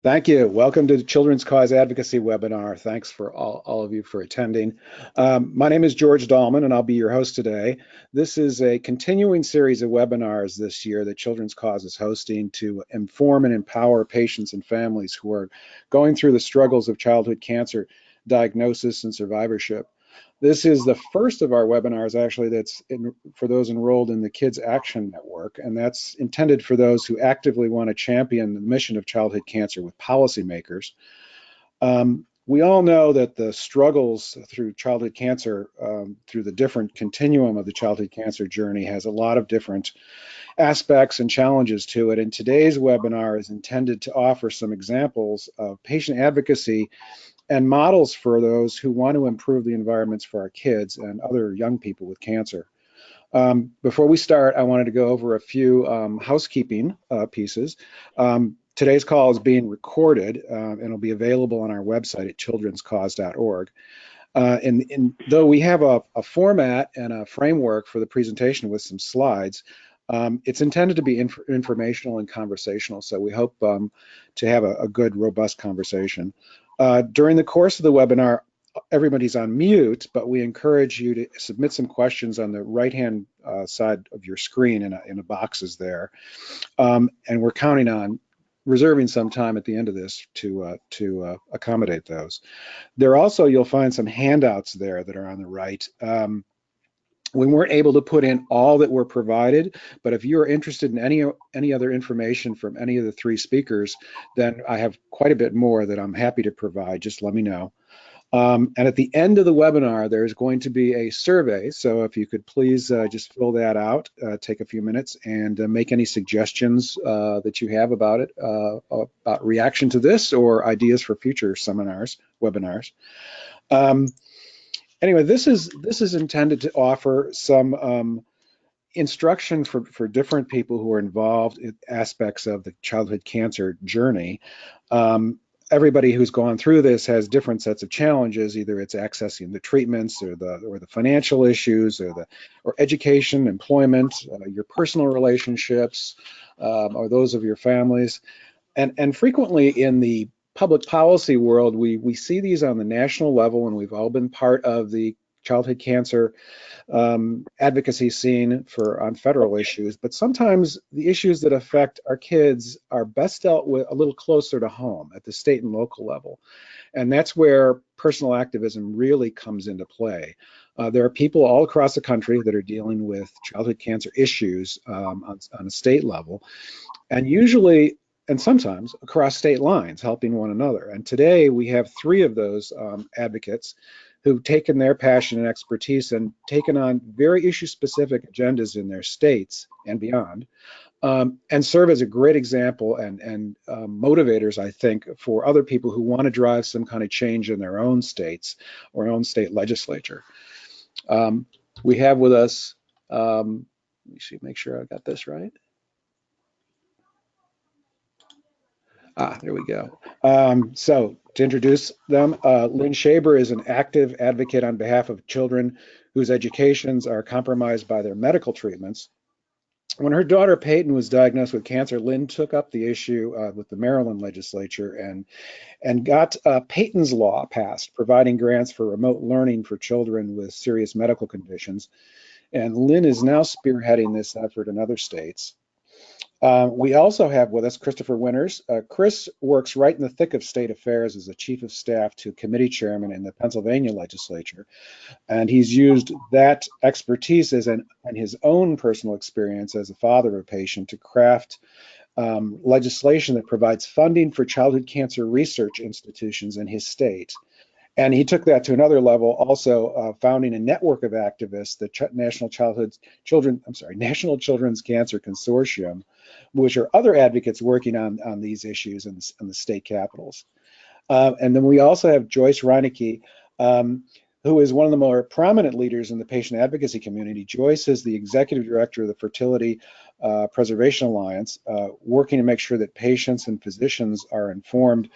Thank you. Welcome to the Children's Cause Advocacy webinar. Thanks for all of you for attending. My name is George Dahlman, and I'll be your host today. This is a continuing series of webinars this year that Children's Cause is hosting to inform and empower patients and families who are going through the struggles of childhood cancer diagnosis and survivorship. This is the first of our webinars, actually, for those enrolled in the Kids Action Network, and that's intended for those who actively want to champion the mission of childhood cancer with policymakers. We all know that the struggles through childhood cancer, through the different continuum of the childhood cancer journey, has a lot of different aspects and challenges to it. And today's webinar is intended to offer some examples of patient advocacy and models for those who want to improve the environments for our kids and other young people with cancer. Before we start, I wanted to go over a few housekeeping pieces. Today's call is being recorded and it'll be available on our website at childrenscause.org. Though we have a format and a framework for the presentation with some slides, it's intended to be informational and conversational, so we hope to have a good, robust conversation. During the course of the webinar, everybody's on mute, but we encourage you to submit some questions on the right-hand side of your screen in the boxes there. And we're counting on reserving some time at the end of this to accommodate those. You'll find some handouts there that are on the right. We weren't able to put in all that were provided, but if you're interested in any other information from any of the three speakers, then I have quite a bit more that I'm happy to provide. Just let me know. And at the end of the webinar, there's going to be a survey. So if you could please just fill that out, take a few minutes and make any suggestions that you have about it, about reaction to this or ideas for future webinars. Anyway, this is intended to offer some instruction for different people who are involved in aspects of the childhood cancer journey. Everybody who's gone through this has different sets of challenges. Either it's accessing the treatments or the financial issues or education, employment, your personal relationships, or those of your families. And frequently in the public policy world, we see these on the national level, and we've all been part of the childhood cancer advocacy scene on federal issues, but sometimes the issues that affect our kids are best dealt with a little closer to home at the state and local level. And that's where personal activism really comes into play. There are people all across the country that are dealing with childhood cancer issues on a state level, and usually and sometimes across state lines, helping one another. And today we have three of those advocates who've taken their passion and expertise and taken on very issue-specific agendas in their states and beyond, and serve as a great example and motivators, I think, for other people who want to drive some kind of change in their own states or own state legislature. We have with us, let me see, make sure I got this right. There we go. So to introduce them, Lynn Shaber is an active advocate on behalf of children whose educations are compromised by their medical treatments. When her daughter Peyton was diagnosed with cancer, Lynn took up the issue with the Maryland legislature and got Peyton's Law passed, providing grants for remote learning for children with serious medical conditions. And Lynn is now spearheading this effort in other states. We also have with us Christopher Winters. Chris works right in the thick of state affairs as a chief of staff to committee chairman in the Pennsylvania legislature. And he's used that expertise and his own personal experience as a father of a patient to craft legislation that provides funding for childhood cancer research institutions in his state. And he took that to another level, also founding a network of activists, the National Children's Cancer Consortium, which are other advocates working on these issues in the state capitals. And then we also have Joyce Reinecke, who is one of the more prominent leaders in the patient advocacy community. Joyce is the executive director of the Fertility Preservation Alliance, working to make sure that patients and physicians are informed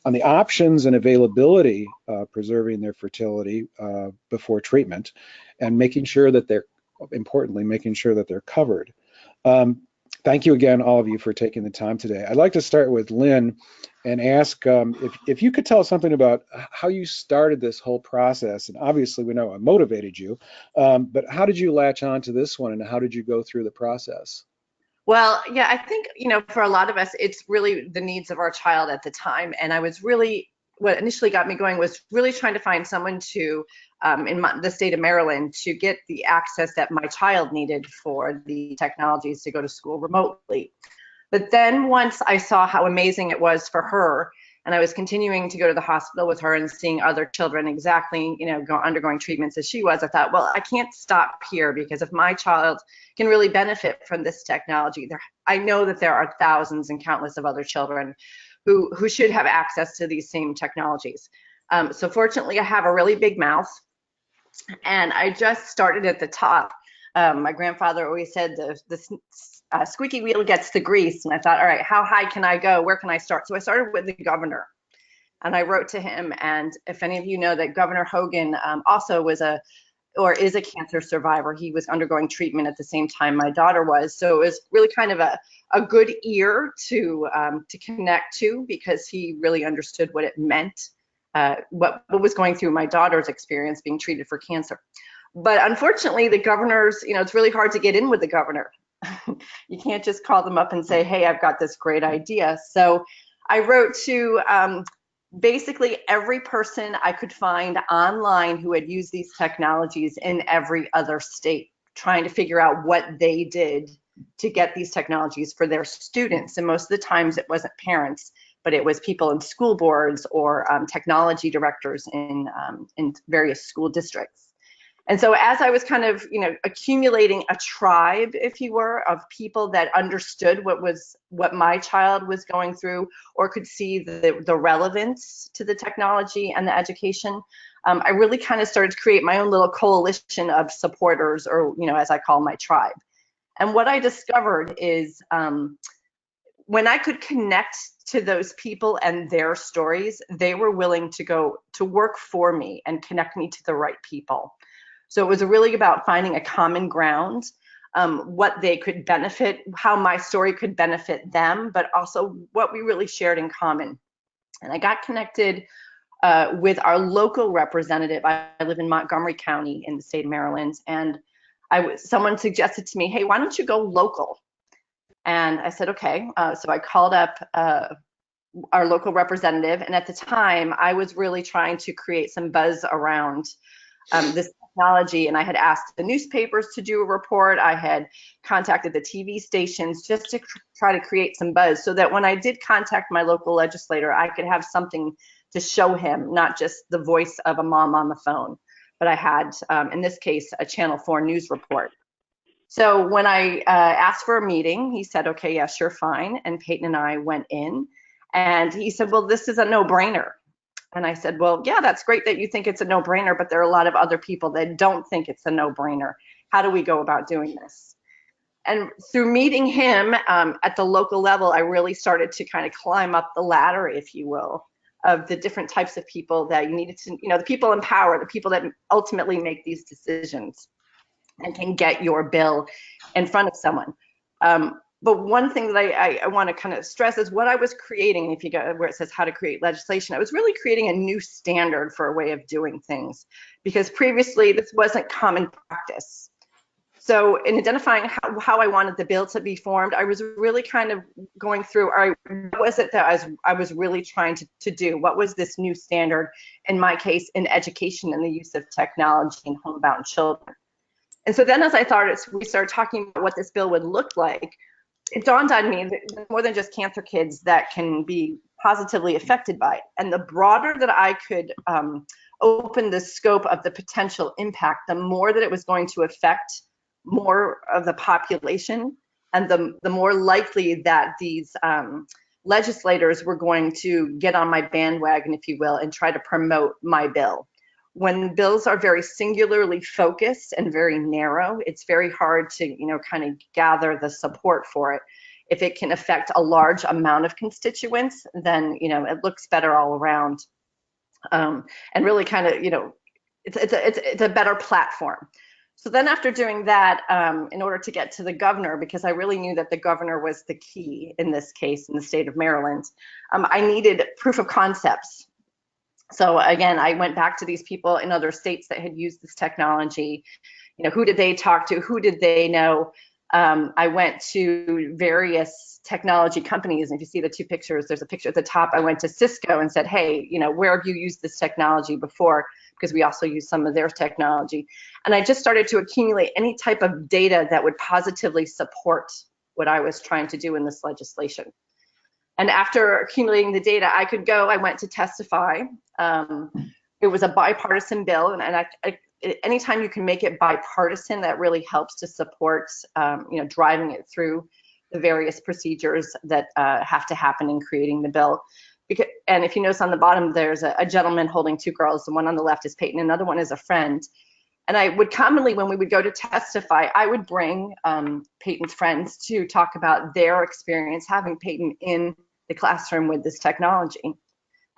on the options and availability preserving their fertility before treatment, and making sure that they're covered. Thank you again, all of you, for taking the time today. I'd like to start with Lynn and ask if you could tell us something about how you started this whole process. And obviously, we know what motivated you, but how did you latch on to this one, and how did you go through the process? Well, yeah, I think, for a lot of us, it's really the needs of our child at the time. And what initially got me going was really trying to find someone the state of Maryland, to get the access that my child needed for the technologies to go to school remotely. But then once I saw how amazing it was for her, and I was continuing to go to the hospital with her and seeing other children exactly, undergoing treatments as she was, I thought, well, I can't stop here, because if my child can really benefit from this technology, I know that there are thousands and countless of other children who should have access to these same technologies. So fortunately, I have a really big mouth, and I just started at the top. My grandfather always said the squeaky wheel gets the grease. And I thought, all right, how high can I go? Where can I start? So I started with the governor, and I wrote to him. And if any of you know that Governor Hogan also is a cancer survivor, he was undergoing treatment at the same time my daughter was. So it was really kind of a good ear to connect to, because he really understood what it meant, what was going through my daughter's experience being treated for cancer. But unfortunately, the governors, it's really hard to get in with the governor. You can't just call them up and say, hey, I've got this great idea. So I wrote to basically every person I could find online who had used these technologies in every other state, trying to figure out what they did to get these technologies for their students. And most of the times it wasn't parents, but it was people in school boards or technology directors in various school districts. And so as I was kind of, accumulating a tribe, if you were, of people that understood what my child was going through, or could see the relevance to the technology and the education, I really kind of started to create my own little coalition of supporters, or, as I call my tribe. And what I discovered is when I could connect to those people and their stories, they were willing to go to work for me and connect me to the right people. So it was really about finding a common ground, what they could benefit, how my story could benefit them, but also what we really shared in common. And I got connected with our local representative. I live in Montgomery County in the state of Maryland, and someone suggested to me, hey, why don't you go local? And I said, okay. So I called up our local representative, and at the time, I was really trying to create some buzz around this technology, and I had asked the newspapers to do a report. I had contacted the TV stations just to try to create some buzz, so that when I did contact my local legislator, I could have something to show him, not just the voice of a mom on the phone, but I had, in this case, a Channel 4 news report. So when I asked for a meeting, he said, okay, yeah, sure, fine. And Peyton and I went in, and he said, well, this is a no-brainer. And I said, well, yeah, that's great that you think it's a no-brainer, but there are a lot of other people that don't think it's a no-brainer. How do we go about doing this? And through meeting him at the local level, I really started to kind of climb up the ladder, if you will, of the different types of people that you needed to, the people in power, the people that ultimately make these decisions and can get your bill in front of someone. But one thing that I want to kind of stress is what I was creating. If you go where it says how to create legislation, I was really creating a new standard for a way of doing things, because previously this wasn't common practice. So in identifying how I wanted the bill to be formed, I was really kind of going through, all right, what was it that I was really trying to do? What was this new standard, in my case, in education and the use of technology in homebound children? And so then as we started talking about what this bill would look like, it dawned on me that there's more than just cancer kids that can be positively affected by it. And the broader that I could open the scope of the potential impact, the more that it was going to affect more of the population, and the more likely that these legislators were going to get on my bandwagon, if you will, and try to promote my bill. When bills are very singularly focused and very narrow, it's very hard to, kind of gather the support for it. If it can affect a large amount of constituents, then, it looks better all around. And really kind of, it's a better platform. So then after doing that, in order to get to the governor, because I really knew that the governor was the key in this case in the state of Maryland, I needed proof of concepts. So again, I went back to these people in other states that had used this technology. You know, who did they talk to? Who did they know? I went to various technology companies. And if you see the two pictures, there's a picture at the top. I went to Cisco and said, hey, you know, where have you used this technology before? Because we also use some of their technology. And I just started to accumulate any type of data that would positively support what I was trying to do in this legislation. And after accumulating the data, I went to testify. It was a bipartisan bill, and anytime you can make it bipartisan, that really helps to support, you know, driving it through the various procedures that have to happen in creating the bill. And if you notice on the bottom, there's a gentleman holding two girls. The one on the left is Peyton, another one is a friend. And I would commonly, when we would go to testify, I would bring Peyton's friends to talk about their experience having Peyton in the classroom with this technology.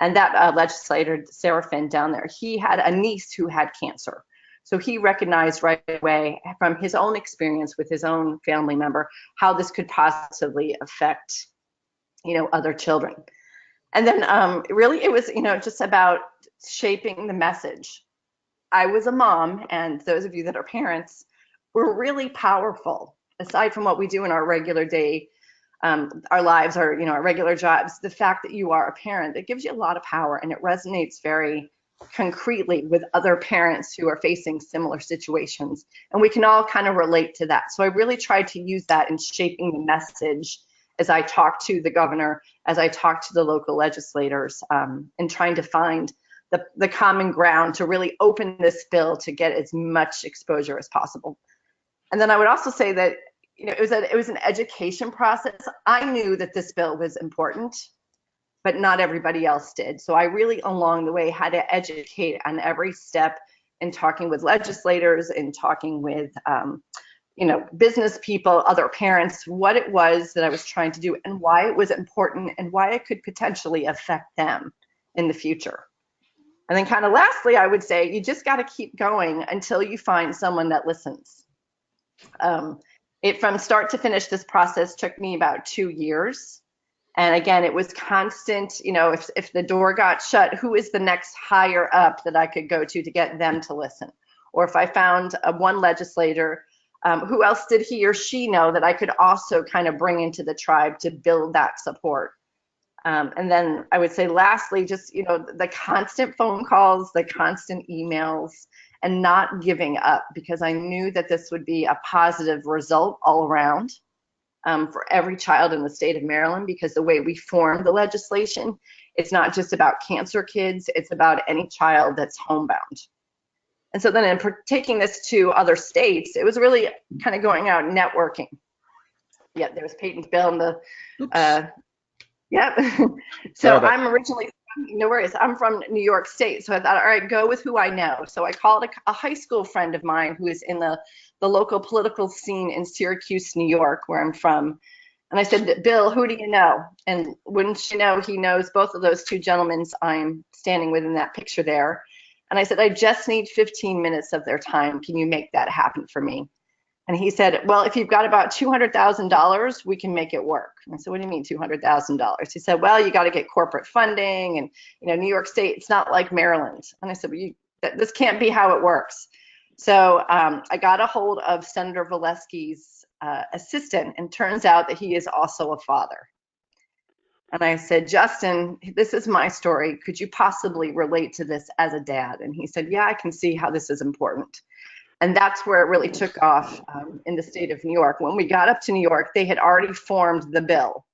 And that legislator, Sarah Finn down there, he had a niece who had cancer. So he recognized right away from his own experience with his own family member how this could possibly affect, you know, other children. And then really it was, you know, just about shaping the message. I was a mom, and those of you that are parents were really powerful. Aside from what we do in our regular day, our lives, our, you know, our regular jobs, the fact that you are a parent, it gives you a lot of power, and it resonates very concretely with other parents who are facing similar situations. And we can all kind of relate to that. So I really tried to use that in shaping the message as I talked to the governor, as I talked to the local legislators, and trying to find the common ground to really open this bill to get as much exposure as possible. And then I would also say that, you know, it was an education process. I knew that this bill was important, but not everybody else did. So I really, along the way, had to educate on every step in talking with legislators, in talking with, you know, business people, other parents, what it was that I was trying to do and why it was important and why it could potentially affect them in the future. And then kind of lastly, I would say you just got to keep going until you find someone that listens. It from start to finish, this process took me about 2 years. And again, it was constant, you know, if the door got shut, who is the next higher up that I could go to get them to listen? Or if I found one legislator, who else did he or she know that I could also kind of bring into the tribe to build that support? And then I would say lastly, just, you know, the constant phone calls, the constant emails, and not giving up, because I knew that this would be a positive result all around for every child in the state of Maryland, because the way we formed the legislation, it's not just about cancer kids, it's about any child that's homebound. And so then in taking this to other states, it was really kind of going out networking. Yeah, there was Peyton's bill and the, yep. So I'm originally, no worries, I'm from New York State. So I thought, all right, go with who I know. So I called a high school friend of mine who is in the local political scene in Syracuse, New York, where I'm from. And I said, Bill, who do you know? And wouldn't you know, he knows both of those two gentlemen I'm standing with in that picture there. And I said, I just need 15 minutes of their time. Can you make that happen for me? And he said, well, if you've got about $200,000, we can make it work. And I said, what do you mean $200,000? He said, well, you got to get corporate funding, and, you know, New York State, it's not like Maryland. And I said, well, this can't be how it works. So I got a hold of Senator Valesky's assistant, and turns out that he is also a father. And I said, Justin, this is my story. Could you possibly relate to this as a dad? And he said, yeah, I can see how this is important. And that's where it really took off in the state of New York. When we got up to New York, they had already formed the bill.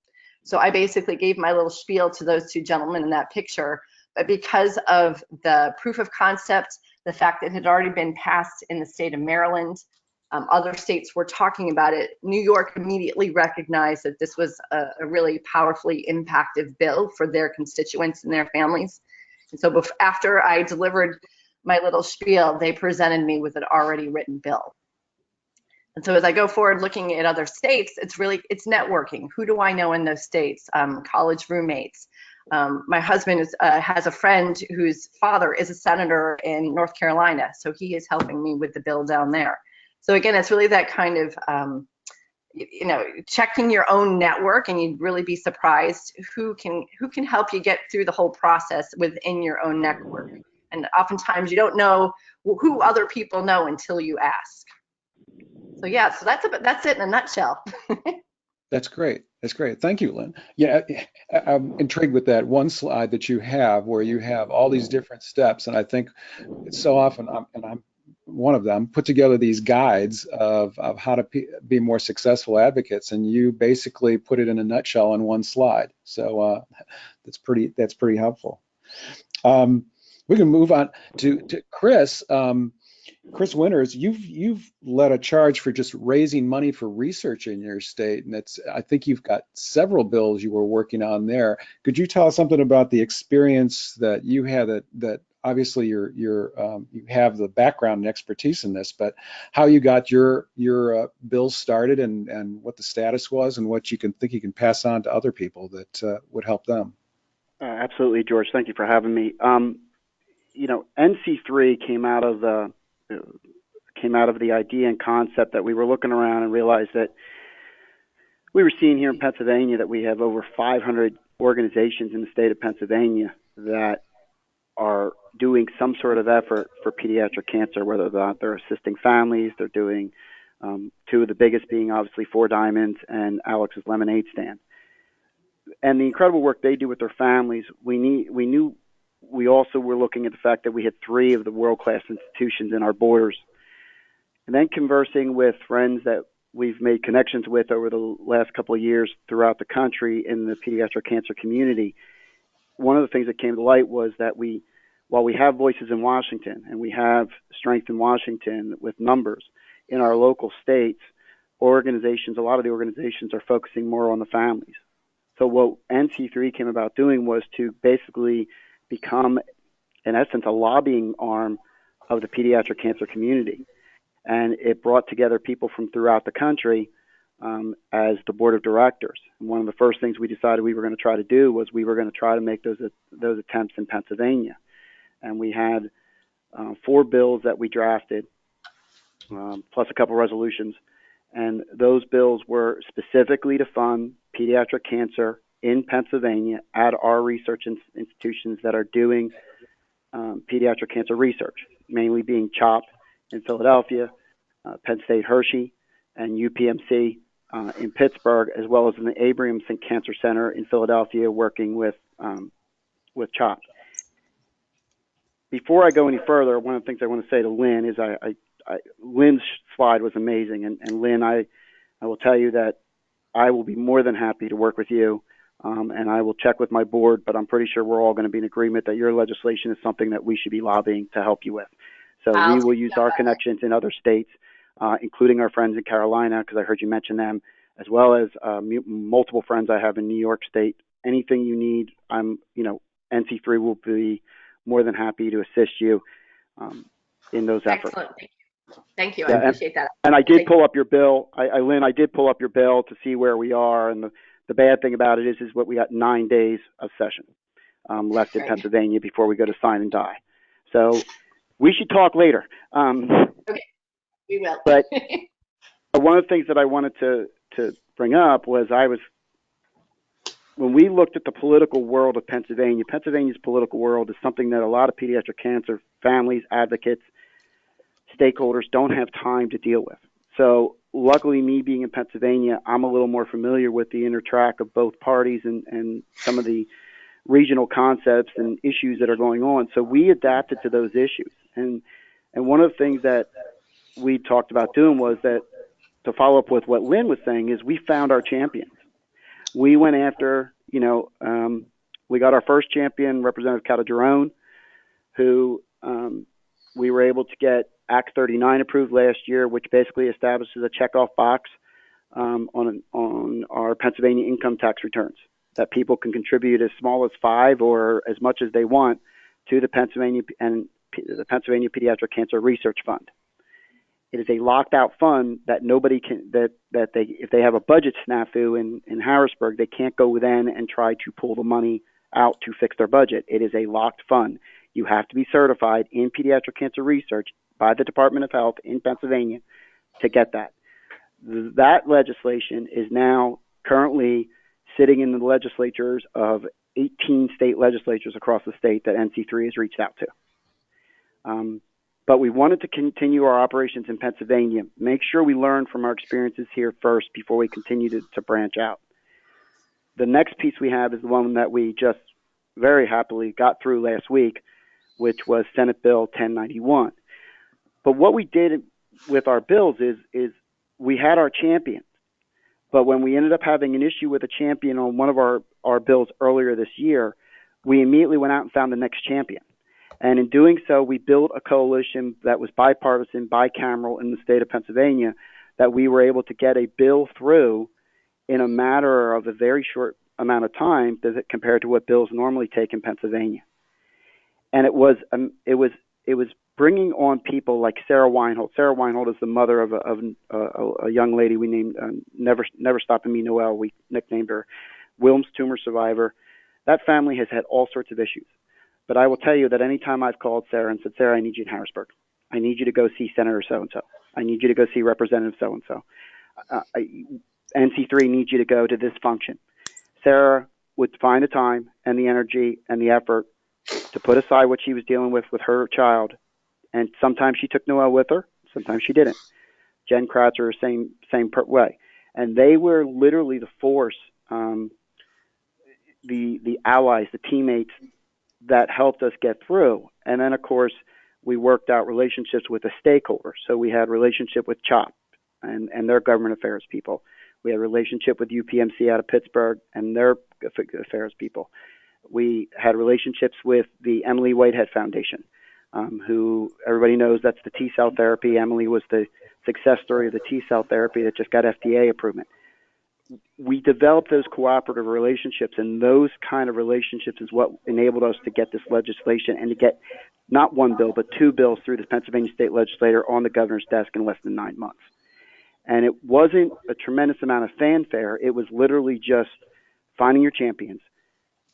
So I basically gave my little spiel to those two gentlemen in that picture. But because of the proof of concept, the fact that it had already been passed in the state of Maryland, other states were talking about it, New York immediately recognized that this was a really powerfully impactful bill for their constituents and their families. And so after I delivered my little spiel, they presented me with an already written bill. And so as I go forward looking at other states, it's networking. Who do I know in those states? College roommates. My husband has a friend whose father is a senator in North Carolina, so he is helping me with the bill down there. So again, it's really that kind of, checking your own network, and you'd really be surprised who can help you get through the whole process within your own network. And oftentimes you don't know who other people know until you ask. So yeah, so that's it in a nutshell. That's great. That's great. Thank you, Lynn. Yeah, I'm intrigued with that one slide that you have where you have all these different steps. And I think it's so often, and I'm one of them, put together these guides of how to be more successful advocates. And you basically put it in a nutshell in one slide. So that's pretty helpful. We can move on to Chris. Chris Winters, you've led a charge for just raising money for research in your state, and I think you've got several bills you were working on there. Could you tell us something about the experience that you had? That obviously you have the background and expertise in this, but how you got your bills started, and what the status was, and what you can pass on to other people that would help them. Absolutely, George. Thank you for having me. NC3 came out of the idea and concept that we were looking around and realized that we were seeing here in Pennsylvania that we have over 500 organizations in the state of Pennsylvania that are doing some sort of effort for pediatric cancer, whether or not they're assisting families. They're doing two of the biggest being obviously Four Diamonds and Alex's Lemonade Stand. And the incredible work they do with their families, we also were looking at the fact that we had 3 of the world-class institutions in our borders. And then conversing with friends that we've made connections with over the last couple of years throughout the country in the pediatric cancer community, one of the things that came to light was that while we have voices in Washington and we have strength in Washington with numbers, in our local states, a lot of the organizations are focusing more on the families. So what NC3 came about doing was to basically become, in essence, a lobbying arm of the pediatric cancer community. And it brought together people from throughout the country as the board of directors. And one of the first things we decided we were going to try to do was we were going to try to make those attempts in Pennsylvania. And we had 4 bills that we drafted, plus a couple resolutions. And those bills were specifically to fund pediatric cancer in Pennsylvania at our research institutions that are doing pediatric cancer research, mainly being CHOP in Philadelphia, Penn State Hershey, and UPMC in Pittsburgh, as well as in the Abrahamson Cancer Center in Philadelphia, working with CHOP. Before I go any further, one of the things I want to say to Lynn is Lynn's slide was amazing, and Lynn, I will tell you that I will be more than happy to work with you, and I will check with my board, but I'm pretty sure we're all going to be in agreement that your legislation is something that we should be lobbying to help you with. So we will use our connections in other states, including our friends in Carolina, because I heard you mention them, as well as multiple friends I have in New York State. Anything you need, NC3 will be more than happy to assist you in those efforts. Excellent. Thank you. I appreciate that. And I did pull up your bill. Lynn, I did pull up your bill to see where we are. And the bad thing about it is what we got 9 days of session left in Pennsylvania before we go to sign and die. So we should talk later. Okay, we will. But one of the things that I wanted to bring up was when we looked at the political world of Pennsylvania, Pennsylvania's political world is something that a lot of pediatric cancer families, advocates, stakeholders don't have time to deal with. So luckily, me being in Pennsylvania, I'm a little more familiar with the inner track of both parties and some of the regional concepts and issues that are going on. So we adapted to those issues. And one of the things that we talked about doing was that, to follow up with what Lynn was saying, is we found our champions. We went after, we got our first champion, Representative Calderone, who we were able to get Act 39 approved last year, which basically establishes a checkoff box on our Pennsylvania income tax returns that people can contribute as small as $5 or as much as they want to the Pennsylvania Pediatric Cancer Research Fund. It is a locked out fund that nobody can, if they have a budget snafu in Harrisburg, they can't go then and try to pull the money out to fix their budget. It is a locked fund. You have to be certified in pediatric cancer research by the Department of Health in Pennsylvania to get that. That legislation is now currently sitting in the legislatures of 18 state legislatures across the state that NC3 has reached out to. But we wanted to continue our operations in Pennsylvania, make sure we learn from our experiences here first before we continue to branch out. The next piece we have is the one that we just very happily got through last week, which was Senate Bill 1091. But what we did with our bills is we had our champions. But when we ended up having an issue with a champion on one of our bills earlier this year, we immediately went out and found the next champion. And in doing so, we built a coalition that was bipartisan, bicameral in the state of Pennsylvania, that we were able to get a bill through in a matter of a very short amount of time compared to what bills normally take in Pennsylvania. And it was bringing on people like Sarah Weinhold. Sarah Weinhold is the mother of a young lady we named Never Stopping Me Noel. We nicknamed her Wilms tumor survivor. That family has had all sorts of issues. But I will tell you that any time I've called Sarah and said, Sarah, I need you in Harrisburg. I need you to go see Senator so-and-so. I need you to go see Representative so-and-so. NC3 needs you to go to this function. Sarah would find the time and the energy and the effort to put aside what she was dealing with her child. And sometimes she took Noel with her. Sometimes she didn't. Jen Kratzer, same way. And they were literally the force, the allies, the teammates that helped us get through. And then, of course, we worked out relationships with the stakeholders. So we had a relationship with CHOP and their government affairs people. We had a relationship with UPMC out of Pittsburgh and their affairs people. We had relationships with the Emily Whitehead Foundation, who everybody knows that's the T-cell therapy. Emily was the success story of the T-cell therapy that just got FDA approval. We developed those cooperative relationships, and those kind of relationships is what enabled us to get this legislation and to get not one bill, but two bills through the Pennsylvania state legislator on the governor's desk in less than 9 months. And it wasn't a tremendous amount of fanfare. It was literally just finding your champions,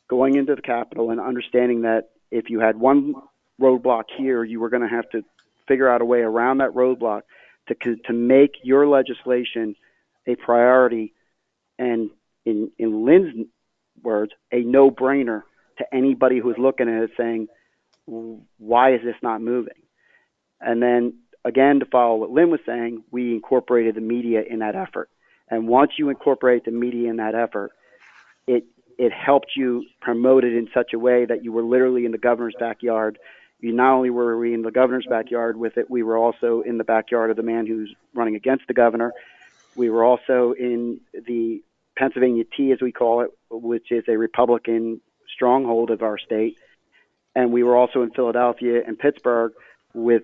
going into the Capitol and understanding that if you had one roadblock here, you were going to have to figure out a way around that roadblock to make your legislation a priority and, in Lynn's words, a no-brainer to anybody who's looking at it saying, why is this not moving? And then, again, to follow what Lynn was saying, we incorporated the media in that effort. And once you incorporate the media in that effort, it helped you promote it in such a way that you were literally in the governor's backyard. You not only were we in the governor's backyard with it, we were also in the backyard of the man who's running against the governor. We were also in the Pennsylvania T, as we call it, which is a Republican stronghold of our state. And we were also in Philadelphia and Pittsburgh with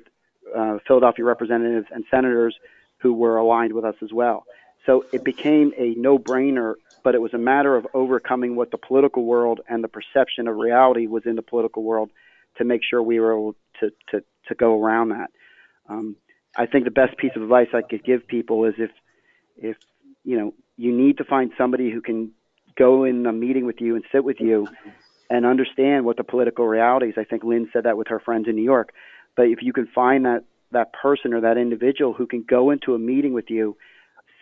Philadelphia representatives and senators who were aligned with us as well. So it became a no-brainer, but it was a matter of overcoming what the political world and the perception of reality was in the political world to make sure we were able to go around that. I think the best piece of advice I could give people is if you need to find somebody who can go in a meeting with you and sit with you and understand what the political realities. I think Lynn said that with her friends in New York. But if you can find that person or that individual who can go into a meeting with you,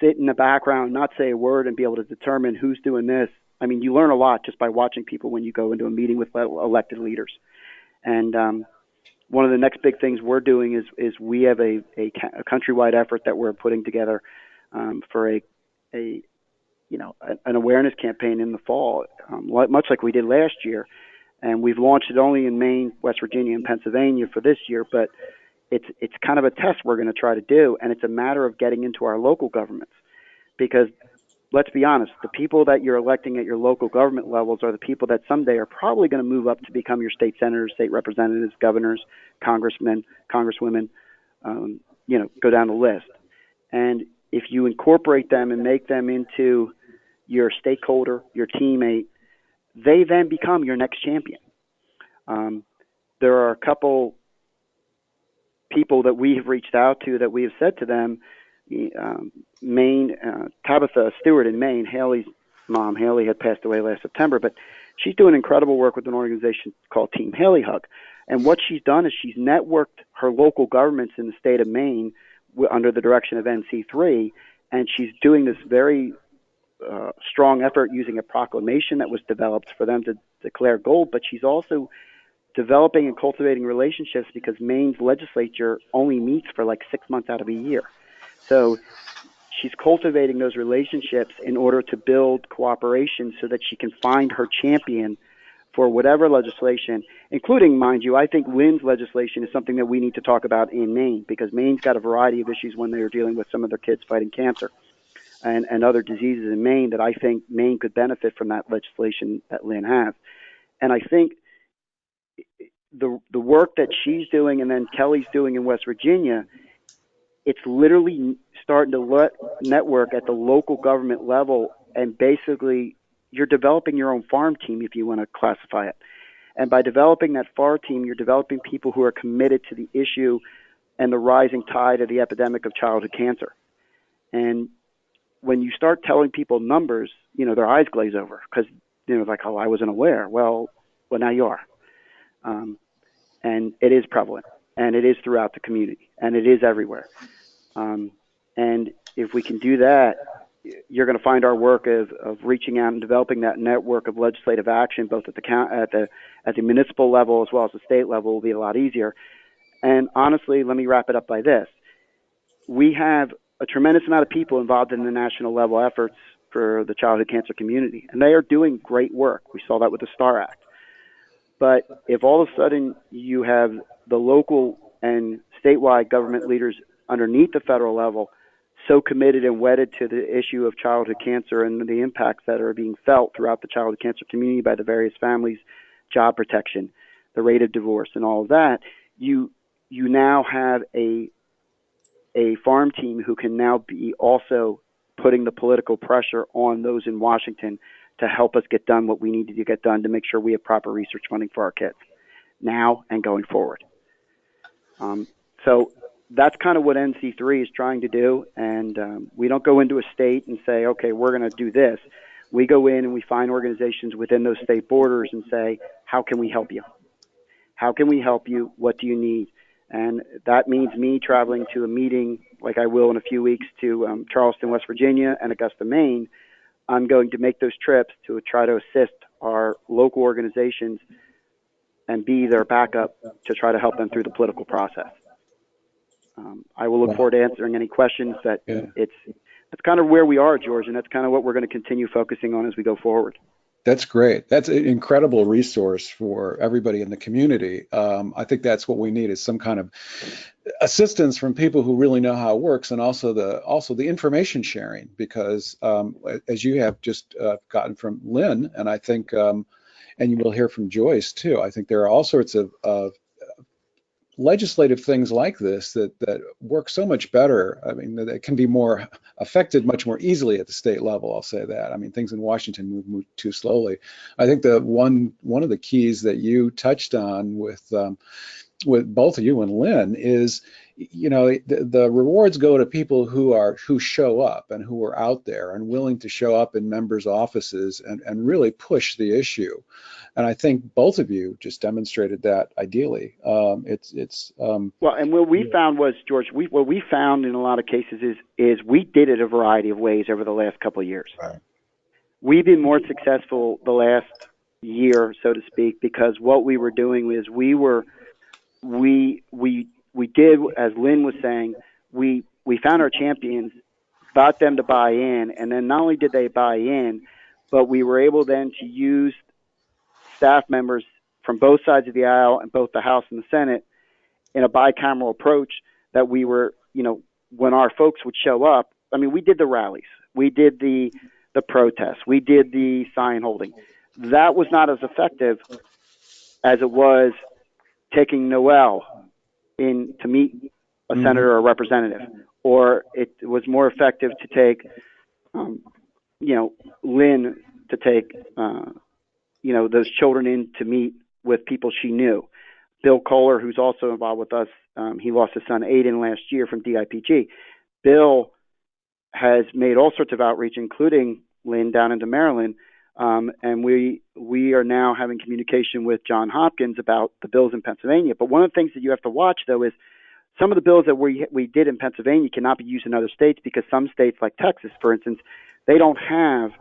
sit in the background, not say a word, and be able to determine who's doing this. I mean, you learn a lot just by watching people when you go into a meeting with elected leaders. And one of the next big things we're doing is we have a countrywide effort that we're putting together for an awareness campaign in the fall, much like we did last year. And we've launched it only in Maine, West Virginia, and Pennsylvania for this year, but it's kind of a test we're going to try to do, and it's a matter of getting into our local governments. Because let's be honest, the people that you're electing at your local government levels are the people that someday are probably going to move up to become your state senators, state representatives, governors, congressmen, congresswomen, go down the list. And if you incorporate them and make them into your stakeholder, your teammate, they then become your next champion. There are a couple people that we have reached out to that we have said to them, Maine, Tabitha Stewart in Maine, Haley's mom, Haley, had passed away last September, but she's doing incredible work with an organization called Team Haley Hug. And what she's done is she's networked her local governments in the state of Maine under the direction of NC3, and she's doing this very strong effort using a proclamation that was developed for them to declare gold, but she's also developing and cultivating relationships because Maine's legislature only meets for like 6 months out of a year. So she's cultivating those relationships in order to build cooperation so that she can find her champion for whatever legislation, including, mind you, I think Lynn's legislation is something that we need to talk about in Maine, because Maine's got a variety of issues when they're dealing with some of their kids fighting cancer and other diseases in Maine that I think Maine could benefit from that legislation that Lynn has. And I think the work that she's doing and then Kelly's doing in West Virginia, it's literally starting to network at the local government level, and basically you're developing your own farm team, if you want to classify it. And by developing that farm team, you're developing people who are committed to the issue and the rising tide of the epidemic of childhood cancer. And when you start telling people numbers, their eyes glaze over because, like, oh, I wasn't aware. Well, now you are. And it is prevalent, and it is throughout the community, and it is everywhere. And if we can do that, you're going to find our work of reaching out and developing that network of legislative action, both at the municipal level as well as the state level, will be a lot easier. And honestly, let me wrap it up by this. We have a tremendous amount of people involved in the national level efforts for the childhood cancer community, and they are doing great work. We saw that with the STAR Act. But if all of a sudden you have the local and statewide government leaders underneath the federal level so committed and wedded to the issue of childhood cancer and the impacts that are being felt throughout the childhood cancer community by the various families, job protection, the rate of divorce, and all of that, you now have a farm team who can now be also putting the political pressure on those in Washington to help us get done what we need to get done to make sure we have proper research funding for our kids now and going forward. So that's kind of what NC3 is trying to do. And we don't go into a state and say, okay, we're going to do this. We go in and we find organizations within those state borders and say, how can we help you? How can we help you? What do you need? And that means me traveling to a meeting, like I will in a few weeks, to Charleston, West Virginia, and Augusta, Maine. I'm going to make those trips to try to assist our local organizations and be their backup to try to help them through the political process. I will look forward to answering any questions. That's kind of where we are, George, and that's kind of what we're going to continue focusing on as we go forward. That's great. That's an incredible resource for everybody in the community. I think that's what we need, is some kind of assistance from people who really know how it works, and also the information sharing, because as you have just gotten from Lynn, and I think, and you will hear from Joyce too, I think there are all sorts of legislative things like this that work so much better. I mean, that can be more affected much more easily at the state level. I'll say that. I mean, things in Washington move too slowly. I think the one of the keys that you touched on with both of you and Lynn is, the rewards go to people who show up and who are out there and willing to show up in members' offices and really push the issue. And I think both of you just demonstrated that ideally. Well, and what we found was, George, what we found in a lot of cases is we did it a variety of ways over the last couple of years. Right. We've been more successful the last year, so to speak, because what we were doing is we did, as Lynn was saying, we found our champions, got them to buy in, and then not only did they buy in, but we were able then to use staff members from both sides of the aisle and both the House and the Senate in a bicameral approach that we were, when our folks would show up, I mean, we did the rallies, we did the protests, we did the sign holding. That was not as effective as it was taking Noel in to meet a senator or a representative, or it was more effective to take, Lynn to take, those children in to meet with people she knew. Bill Kohler, who's also involved with us, he lost his son Aiden last year from DIPG. Bill has made all sorts of outreach, including Lynn down into Maryland, and we are now having communication with John Hopkins about the bills in Pennsylvania. But one of the things that you have to watch, though, is some of the bills that we did in Pennsylvania cannot be used in other states because some states, like Texas, for instance, they don't have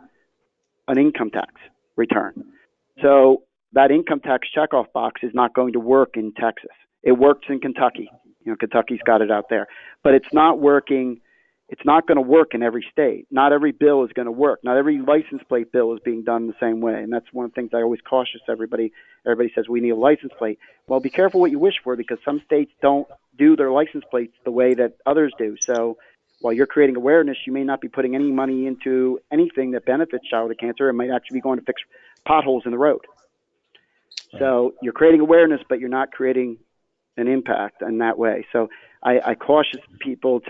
an income tax return. So that income tax checkoff box is not going to work in Texas. It works in Kentucky. Kentucky's got it out there, but it's not working. It's not going to work in every state. Not every bill is going to work. Not every license plate bill is being done the same way. And that's one of the things I always cautious everybody. Everybody says we need a license plate. Well, be careful what you wish for, because some states don't do their license plates the way that others do. So while you're creating awareness, you may not be putting any money into anything that benefits childhood cancer. It might actually be going to fix potholes in the road. Right. So you're creating awareness, but you're not creating an impact in that way. So I caution people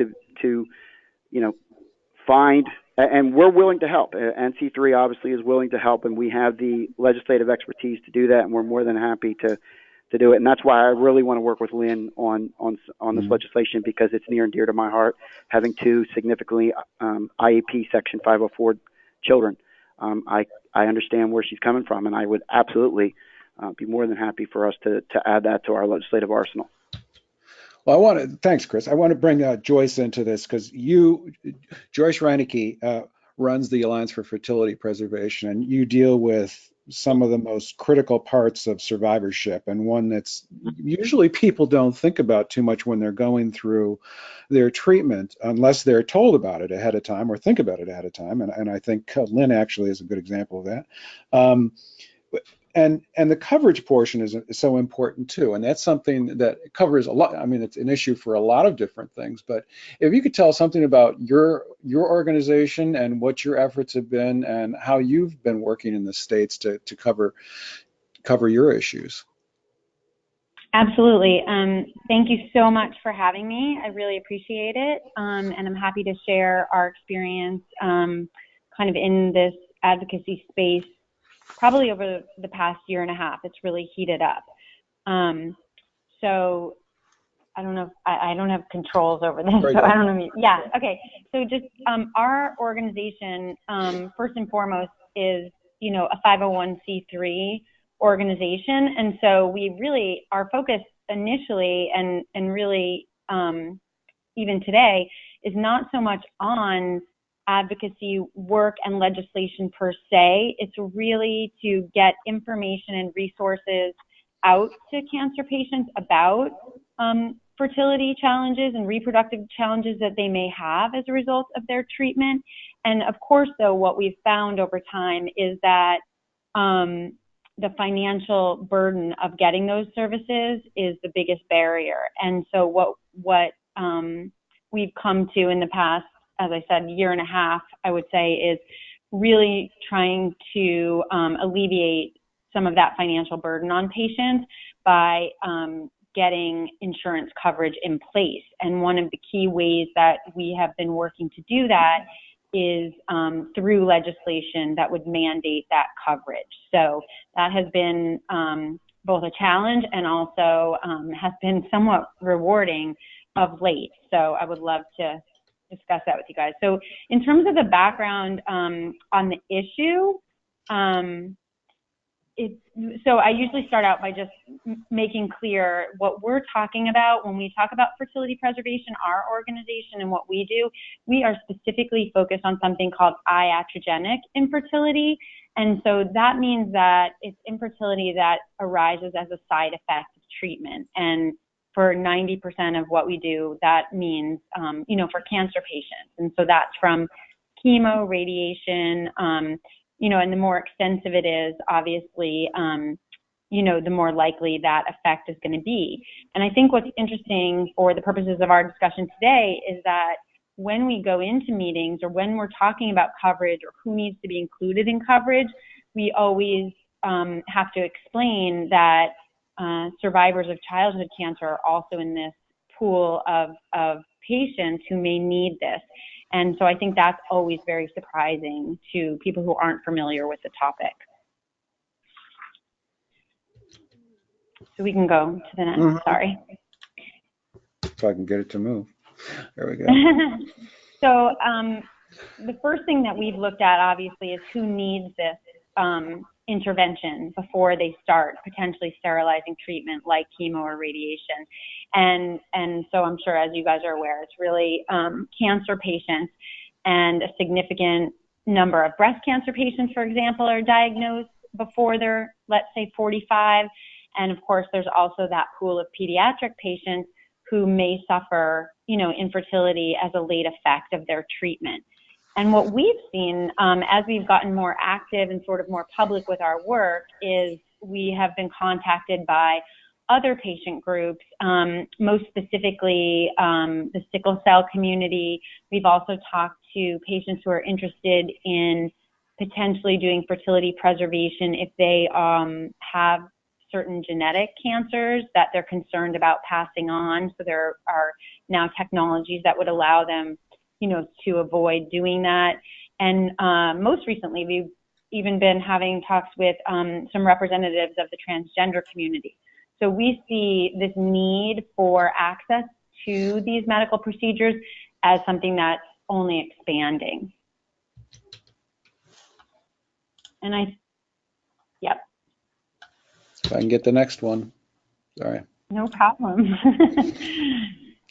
to find, and we're willing to help. NC3 obviously is willing to help, and we have the legislative expertise to do that, and we're more than happy to do it. And that's why I really want to work with Lynn on this legislation, because it's near and dear to my heart, having two significantly IEP Section 504 children. I understand where she's coming from, and I would absolutely be more than happy for us to add that to our legislative arsenal. Well, thanks, Chris. I want to bring Joyce into this, because Joyce Reinecke runs the Alliance for Fertility Preservation, and you deal with some of the most critical parts of survivorship, and one that's usually people don't think about too much when they're going through their treatment, unless they're told about it ahead of time or think about it ahead of time. And I think Lynn actually is a good example of that. And the coverage portion is so important too, and that's something that covers a lot. I mean, it's an issue for a lot of different things. But if you could tell something about your organization and what your efforts have been, and how you've been working in the states to cover your issues. Absolutely. Thank you so much for having me. I really appreciate it, and I'm happy to share our experience kind of in this advocacy space. Probably over the past year and a half, it's really heated up. So I don't know if I don't have controls over this, so I don't know. Yeah, okay. So just our organization, first and foremost, is a 501c3 organization, and so we really, our focus initially and really even today is not so much on advocacy work and legislation per se. It's really to get information and resources out to cancer patients about fertility challenges and reproductive challenges that they may have as a result of their treatment. And of course, though, what we've found over time is that the financial burden of getting those services is the biggest barrier. And so what we've come to in the past, as I said, year and a half, I would say, is really trying to alleviate some of that financial burden on patients by getting insurance coverage in place. And one of the key ways that we have been working to do that is through legislation that would mandate that coverage. So that has been both a challenge and also has been somewhat rewarding of late. So I would love to discuss that with you guys. So in terms of the background on the issue, so I usually start out by just making clear what we're talking about when we talk about fertility preservation. Our organization and what we do, we are specifically focused on something called iatrogenic infertility. And so that means that it's infertility that arises as a side effect of treatment. And for 90% of what we do, that means, for cancer patients. And so that's from chemo, radiation, and the more extensive it is, obviously, the more likely that effect is going to be. And I think what's interesting for the purposes of our discussion today is that when we go into meetings or when we're talking about coverage or who needs to be included in coverage, we always have to explain that survivors of childhood cancer are also in this pool of patients who may need this. And so I think that's always very surprising to people who aren't familiar with the topic. So we can go to the next, sorry. If I can get it to move. There we go. So the first thing that we've looked at, obviously, is who needs this intervention before they start potentially sterilizing treatment like chemo or radiation. And so I'm sure, as you guys are aware, it's really cancer patients, and a significant number of breast cancer patients, for example, are diagnosed before they're, let's say, 45. And of course, there's also that pool of pediatric patients who may suffer, infertility as a late effect of their treatment. And what we've seen as we've gotten more active and sort of more public with our work is we have been contacted by other patient groups, most specifically the sickle cell community. We've also talked to patients who are interested in potentially doing fertility preservation if they have certain genetic cancers that they're concerned about passing on. So there are now technologies that would allow them, to avoid doing that. And most recently, we've even been having talks with some representatives of the transgender community. So we see this need for access to these medical procedures as something that's only expanding. And yep. If I can get the next one. Sorry. No problem.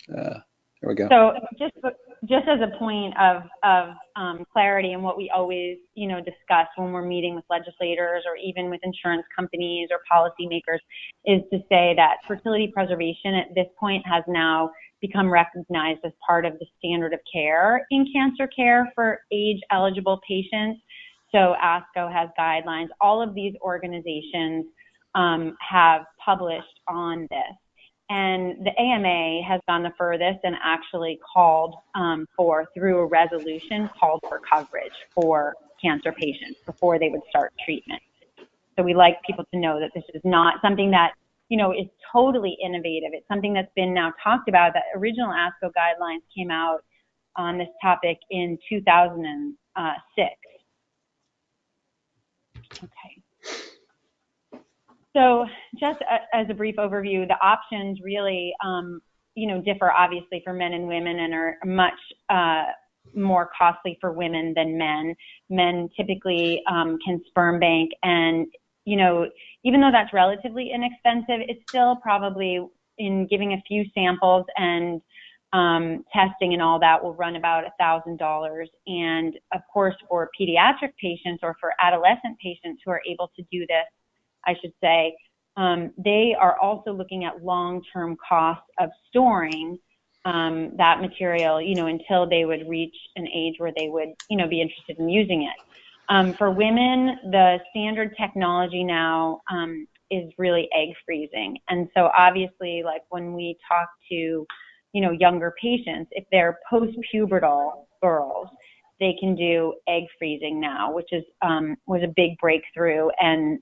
There we go. So just as a point of clarity, and what we always, discuss when we're meeting with legislators or even with insurance companies or policymakers, is to say that fertility preservation at this point has now become recognized as part of the standard of care in cancer care for age-eligible patients. So ASCO has guidelines. All of these organizations have published on this. And the AMA has gone the furthest and actually called through a resolution, called for coverage for cancer patients before they would start treatment. So we like people to know that this is not something that, is totally innovative. It's something that's been now talked about. The original ASCO guidelines came out on this topic in 2006. Okay. So just as a brief overview, the options really, differ obviously for men and women, and are much more costly for women than men. Men typically can sperm bank, and, even though that's relatively inexpensive, it's still probably, in giving a few samples and testing and all that, will run about $1,000. And of course, for pediatric patients or for adolescent patients who are able to do this, I should say, they are also looking at long-term costs of storing that material, until they would reach an age where they would, be interested in using it. For women, the standard technology now is really egg freezing. And so obviously, like when we talk to, younger patients, if they're post-pubertal girls, they can do egg freezing now, which is was a big breakthrough, and